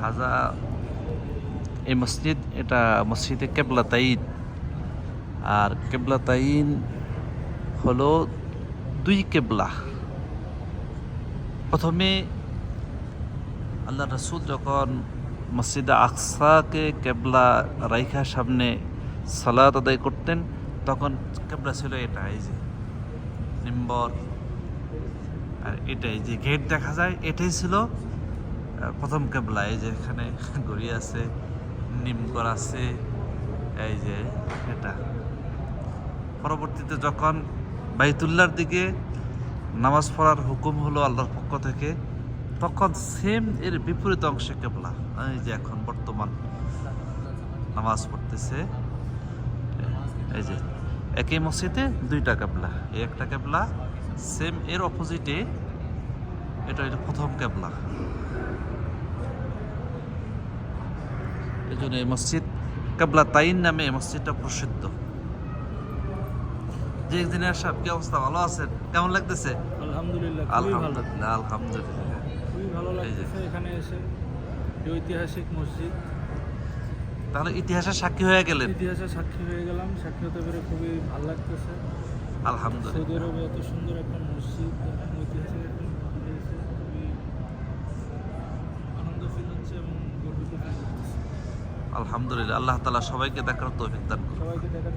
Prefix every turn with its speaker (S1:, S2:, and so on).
S1: হাজা এই মসজিদ, এটা মসজিদে কেবলাতাইন। আর কেবলাতাইন হলো দুই কেবলা। প্রথমে আল্লাহ রসুল যখন মসজিদে আকসাকে কেবলা রাইখা সামনে সালাত আদায় করতেন, তখন কেবলা ছিল এটা, এই যে মিম্বর, আর এটাই যে গেট দেখা যায়, এটাই ছিল প্রথম কেবলা। এই যে এখানে ঘড়ি আছে, নিমকর আছে, এই যে এটা। পরবর্তীতে যখন বাইতুল্লাহর দিকে নামাজ পড়ার হুকুম হলো আল্লাহর পক্ষ থেকে, তখন সেম এর বিপরীত অংশে কেবলা। এই যে এখন বর্তমান নামাজ পড়তেছে, এই যে একই মসজিদে দুইটা কেবলা, এই একটা কেবলা, সেম এর অপোজিটে এটা প্রথম কেবলা। এই জন্য এই মসজিদ কেবলাতাইন নামে এই মসজিদটা প্রসিদ্ধ। যে ইঞ্জিনিয়ার সাহেব, কি অবস্থা? ভালো আছেন? কেমন লাগতেছে?
S2: আলহামদুলিল্লাহ,
S1: আলহামদুলিল্লাহ, আলহামদুলিল্লাহ।
S2: খুবই ভালো লাগতেছে এখানে এসে, এই ঐতিহাসিক মসজিদ।
S1: তাহলে ইতিহাসের সাক্ষী হয়ে গেলেন?
S2: ইতিহাসের সাক্ষী হয়ে গেলাম, সাক্ষী হতে পেরে খুবই ভালো লাগতেছে।
S1: আলহামদুলিল্লাহ।
S2: সৌদি আরবে এত সুন্দর একটা মসজিদ, ঐতিহাসিক একটা মসজিদ এসে খুবই আনন্দ ফিল হচ্ছে এবং গর্বিত ফিল করতেছে।
S1: আলহামদুলিল্লাহ, আল্লাহ তাআলা সবাইকে দেখার তৌফিক দান করুন।
S2: সবাইকে দেখার